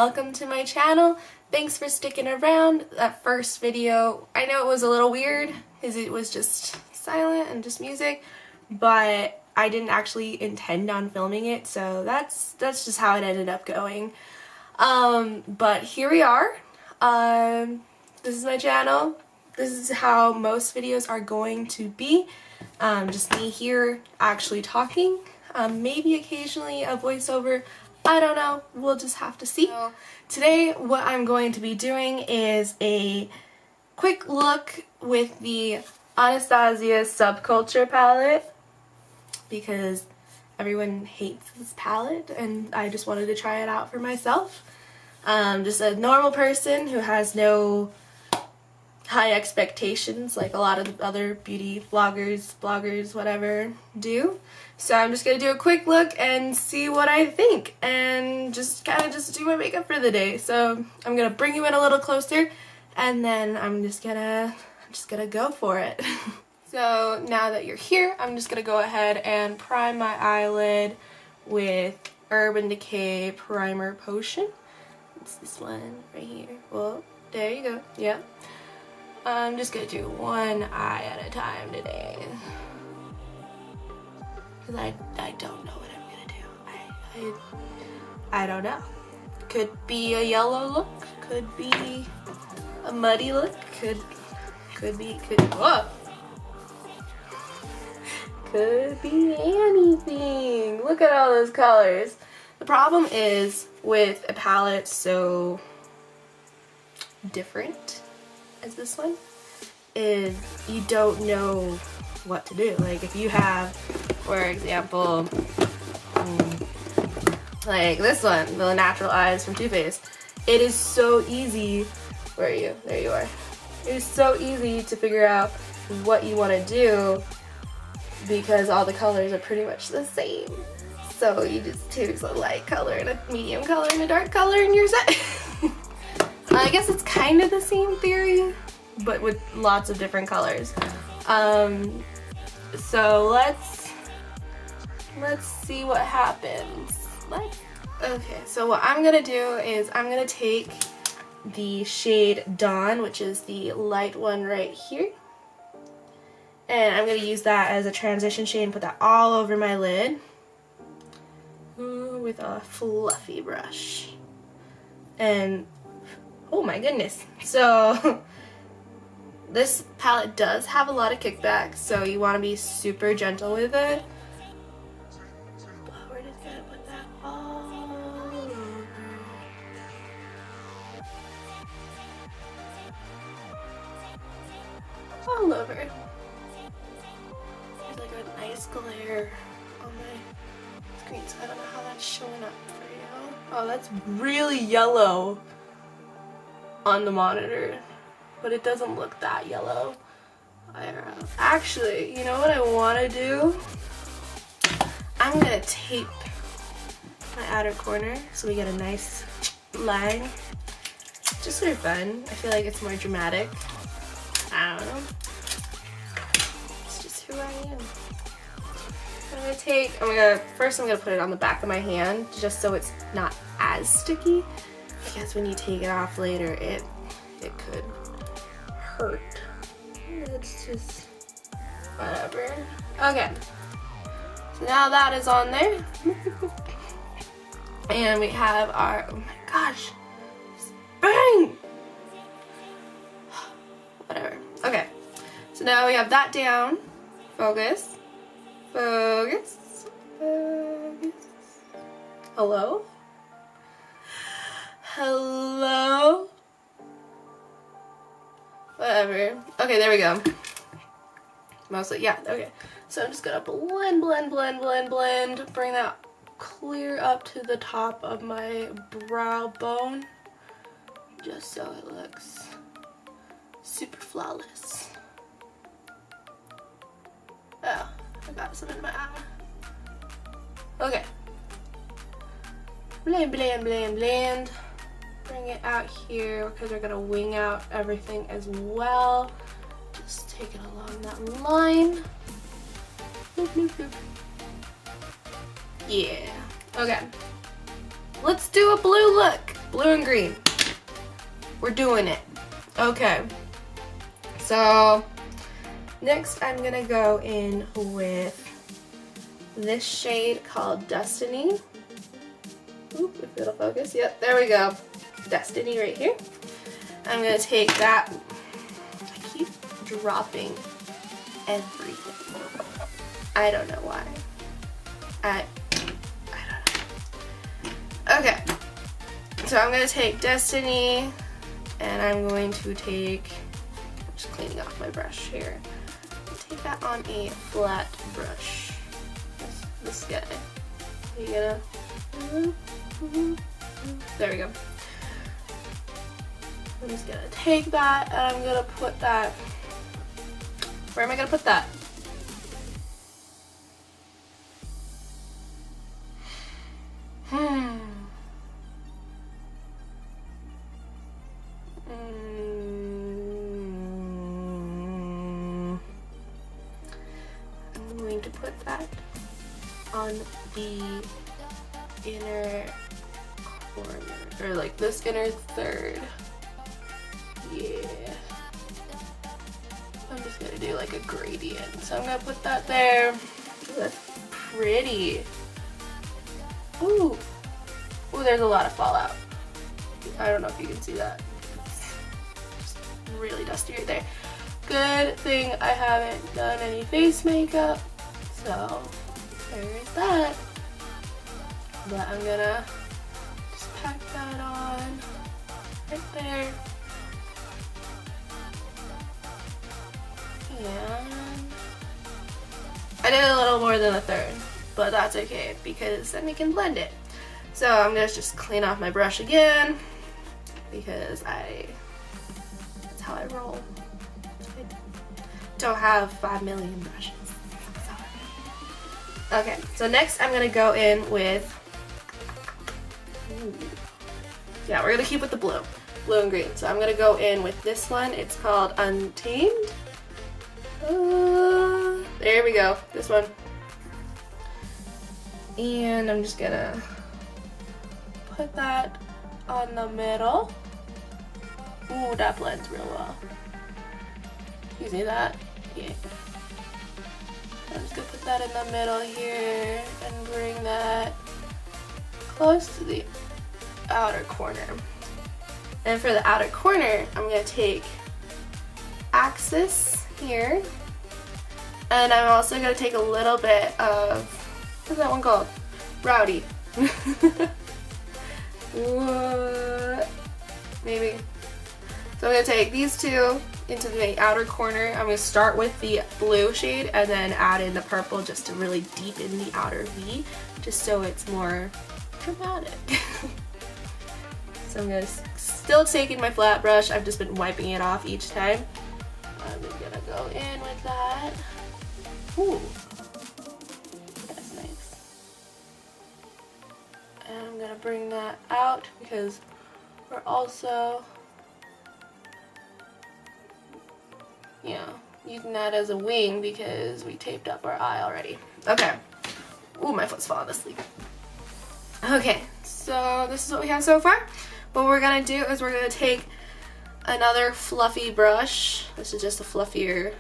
welcome to my channel. Thanks for sticking around. That first video, I know it was a little weird because it was just silent and just music, but I didn't actually intend on filming it, so that's just how it ended up going. But here we are. This is my channel. This is how most videos are going to be. Just me here actually talking. Maybe occasionally a voiceover. I don't know. We'll just have to see. So, today what I'm going to be doing is a quick look with the Anastasia Subculture palette because everyone hates this palette and I just wanted to try it out for myself. Just a normal person who has no high expectations like a lot of the other beauty vloggers, bloggers, whatever do. So I'm just going to do a quick look and see what I think and just kind of just do my makeup for the day. So I'm going to bring you in a little closer and then I'm just gonna go for it. So now that you're here, I'm just going to go ahead and prime my eyelid with Urban Decay Primer Potion. It's this one right here. Well, there you go. Yeah. I'm just going to do one eye at a time today. Because I don't know what I'm going to do. I don't know. Could be a yellow look. Could be a muddy look. Could be anything. Look at all those colors. The problem is with a palette so different as this one is you don't know what to do. Like if you have, for example, like this one, the Natural Eyes from Too Faced, it is so easy. Where are you? There you are. It is so easy to figure out what you want to do because all the colors are pretty much the same. So you just choose a light color and a medium color and a dark color and you're set. I guess it's kind of the same theory, but with lots of different colors. So let's see what happens. Okay, so what I'm gonna do is I'm gonna take the shade Dawn, which is the light one right here, and I'm gonna use that as a transition shade and put that all over my lid with a fluffy brush. And oh my goodness. So this palette does have a lot of kickback, so you want to be super gentle with it. But we're just gonna put that all over. All over. There's like a nice glare on my screen, so I don't know how that's showing up for you. Oh, that's really yellow on the monitor, but it doesn't look that yellow. Actually, you know what I want to do? I'm gonna tape my outer corner so we get a nice line. Just for fun. I feel like it's more dramatic. I don't know. It's just who I am. First I'm gonna put it on the back of my hand just so it's not as sticky. Because when you take it off later, it could hurt. It's just whatever. Okay, so now that is on there. And we have our, oh my gosh, bang! Whatever. Okay, so now we have that down. Focus. Focus. Focus. Hello? Hello? Whatever. Okay, there we go. Mostly, yeah, okay. So I'm just gonna blend. Bring that clear up to the top of my brow bone. Just so it looks super flawless. Oh, I got some in my eye. Okay. Blend. Bring it out here because we're gonna wing out everything as well. Just take it along that line. Yeah. Okay. Let's do a blue look. blue and green. We're doing it. Okay. So next I'm gonna go in with this shade called Destiny. Oop, if it'll focus. Yep, there we go. Destiny right here. I'm gonna take that. I keep dropping everything. I don't know why. I don't know. Okay. So I'm gonna take Destiny and I'm going to take, I'm just cleaning off my brush here. I'll take that on a flat brush. This guy. Are you gonna? There we go. I'm just gonna take that and I'm gonna put that. Where am I gonna put that? I'm going to put that on the inner corner, or like this inner third. Yeah. I'm just gonna do like a gradient. So I'm gonna put that there. Ooh, that's pretty. Ooh. Ooh, there's a lot of fallout. I don't know if you can see that. It's just really dusty right there. Good thing I haven't done any face makeup. So there's that. But I'm gonna just pack that on right there. And I did a little more than a third, but that's okay because then we can blend it. So I'm gonna just clean off my brush again because that's how I roll. I don't have 5 million brushes. Okay, so next I'm gonna go in with, yeah, we're gonna keep with the blue and green. So I'm gonna go in with this one. It's called Untamed. There we go, this one. And I'm just gonna put that on the middle. Ooh, that blends real well. You see that? Yeah. I'm just gonna put that in the middle here and bring that close to the outer corner. And for the outer corner, I'm gonna take Axis here. And I'm also gonna take a little bit of, what's that one called? Rowdy. What? Maybe. So I'm gonna take these two into the outer corner. I'm gonna start with the blue shade and then add in the purple just to really deepen the outer V, just so it's more dramatic. So I'm gonna still taking my flat brush. I've just been wiping it off each time. I'm gonna go in with that. Ooh, that's nice. And I'm gonna bring that out because we're also, using that as a wing because we taped up our eye already. Okay. Ooh, my foot's falling asleep. Okay, so this is what we have so far. What we're gonna do is we're gonna take another fluffy brush. This is just a fluffier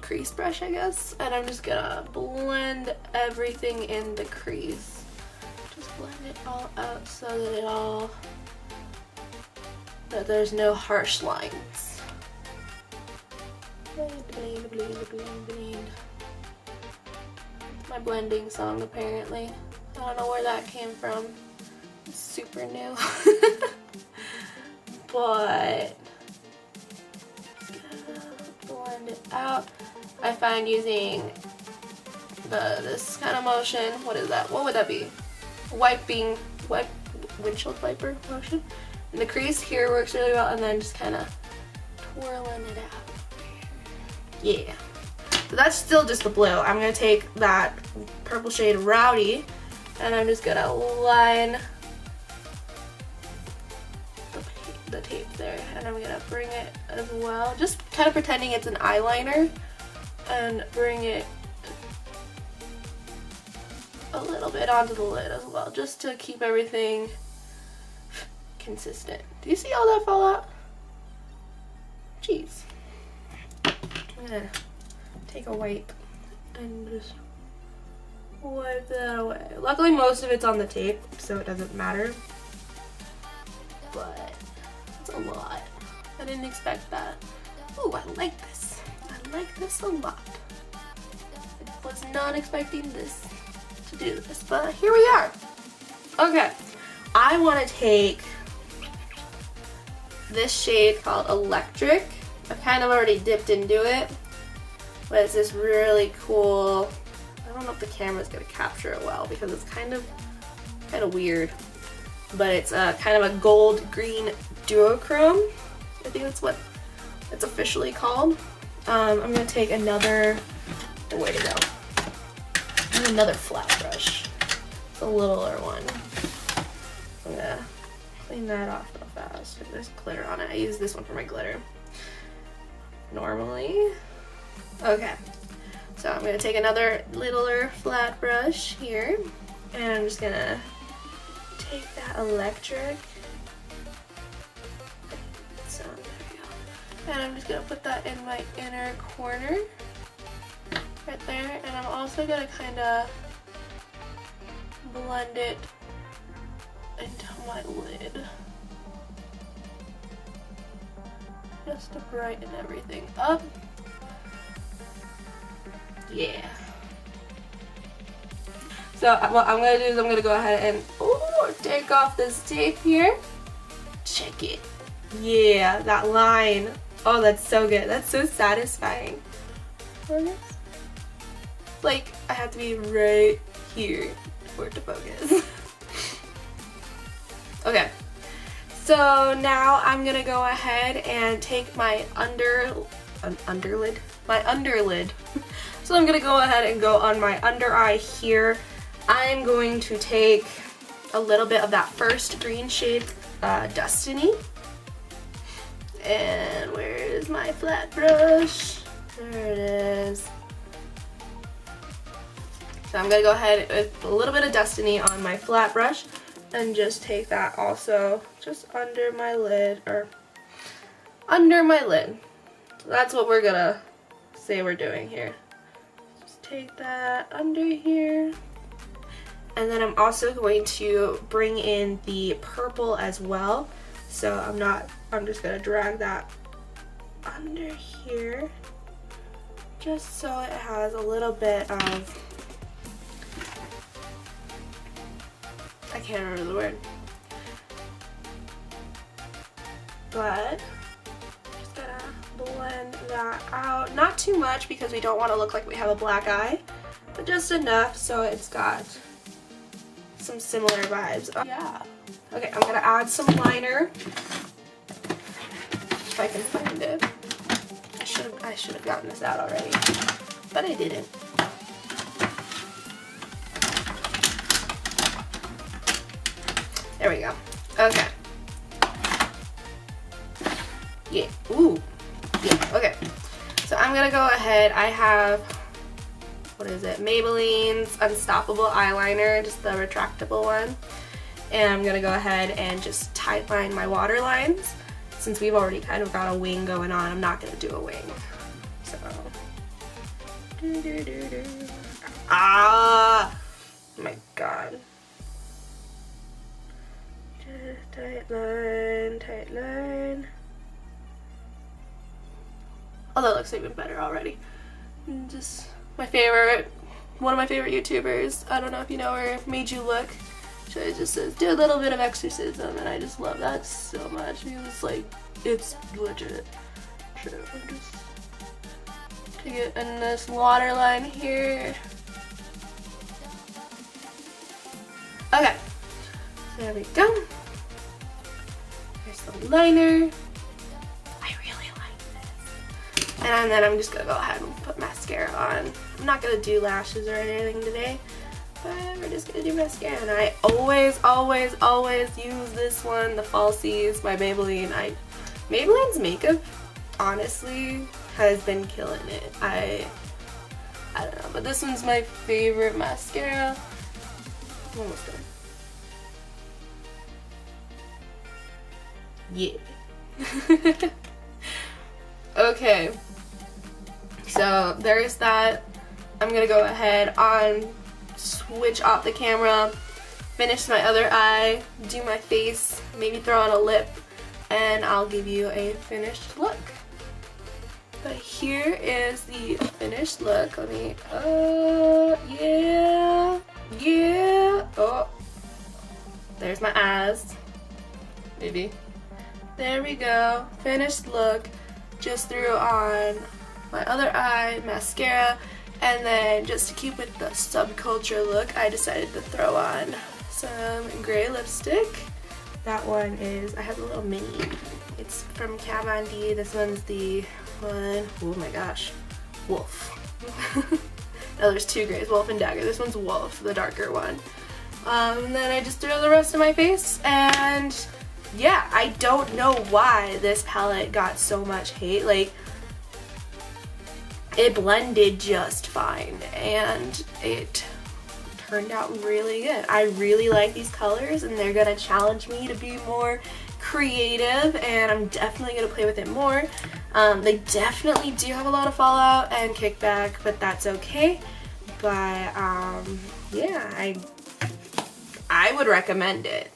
crease brush, I guess. And I'm just gonna blend everything in the crease. Just blend it all out so that there's no harsh lines. Blend, blend, blend, blend. It's my blending song, apparently. I don't know where that came from. It's super new. But blend it out. I find using this kind of motion, what is that? What would that be? Windshield wiper motion. And the crease here works really well, and then just kind of twirling it out. Yeah. So that's still just the blue. I'm gonna take that purple shade Rowdy, and I'm just gonna line the tape there, and I'm gonna bring it as well, just kind of pretending it's an eyeliner, and bring it a little bit onto the lid as well, just to keep everything consistent. Do you see all that fall out? Jeez. I'm gonna take a wipe and just wipe that away. Luckily most of it's on the tape, so it doesn't matter. But it's a lot. I didn't expect that. Ooh, I like this. I like this a lot. I was not expecting this to do this, but here we are. Okay, I want to take this shade called Electric. I've kind of already dipped into it, but it's this really cool, I don't know if the camera's going to capture it well because it's kind of weird, but it's kind of a gold green duochrome. I think that's what it's officially called. I'm going to take another, way to go, and another flat brush. It's a littler one. I'm going to clean that off real fast. There's glitter on it. I use this one for my glitter normally. Okay, so I'm going to take another littler flat brush here, and I'm just going to take that Electric. So there we go. And I'm just going to put that in my inner corner right there, and I'm also going to kind of blend it into my lid just to brighten everything up. Yeah. So what I'm gonna do is I'm gonna go ahead and take off this tape here. Check it. Yeah, that line. Oh, that's so good. That's so satisfying. Like, I have to be right here for it to focus. Okay, so now I'm gonna go ahead and take my underlid. So I'm gonna go ahead and go on my under eye here. I'm going to take a little bit of that first green shade, Destiny. And where is my flat brush? There it is. So I'm gonna go ahead with a little bit of Destiny on my flat brush and just take that also just under my lid, or under my lid. So that's what we're gonna say we're doing here. Just take that under here. And then I'm also going to bring in the purple as well. So I'm just gonna drag that under here just so it has a little bit of, I can't remember the word, but just gonna blend that out. Not too much because we don't want to look like we have a black eye, but just enough so it's got some similar vibes. Yeah. Okay, I'm gonna add some liner if I can find it. I should have gotten this out already, but I didn't. There we go. Okay. Yeah. Ooh. Yeah. Okay. So I'm gonna go ahead. I have, what is it? Maybelline's Unstoppable eyeliner, just the retractable one. And I'm gonna go ahead and just tightline my water lines. Since we've already kind of got a wing going on, I'm not gonna do a wing. So. Ah! Oh my god. Tight line, tight line. Oh, that looks even better already. Just my favorite, one of my favorite YouTubers, I don't know if you know her, Made You Look. She just says, do a little bit of exorcism, and I just love that so much. It's like, it's legit true. Just to get in this waterline here. Okay, so there we go. There's the liner. I really like this. And then I'm just gonna go ahead and put mascara on. I'm not gonna do lashes or anything today, but we're just gonna do mascara. And I always use this one, the Falsies by Maybelline. Maybelline's makeup, honestly, has been killing it. I don't know, but this one's my favorite mascara. I'm almost done. Yeah. Okay, so there's that. I'm gonna go ahead on switch off the camera, finish my other eye, do my face, maybe throw on a lip, and I'll give you a finished look. But here is the finished look. Let me, yeah, oh, there's my eyes, maybe. There we go, finished look. Just threw on my other eye, mascara, and then just to keep with the subculture look, I decided to throw on some gray lipstick. That one is, I have a little mini. It's from Kat Von D. This one's the one, oh my gosh, Woolf. No, there's two grays, Wolf and Dagger. This one's Wolf, the darker one. And then I just threw on the rest of my face, and yeah, I don't know why this palette got so much hate. Like, it blended just fine and it turned out really good. I really like these colors and they're gonna challenge me to be more creative, and I'm definitely gonna play with it more. They definitely do have a lot of fallout and kickback, but that's okay. But yeah, I would recommend it.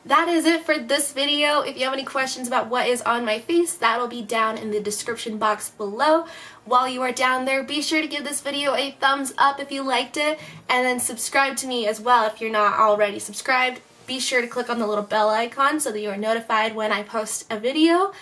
That is it for this video. If you have any questions about what is on my face, that'll be down in the description box below. While you are down there, be sure to give this video a thumbs up if you liked it, and then subscribe to me as well if you're not already subscribed. Be sure to click on the little bell icon so that you are notified when I post a video,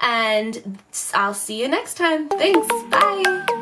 and I'll see you next time. Thanks, bye!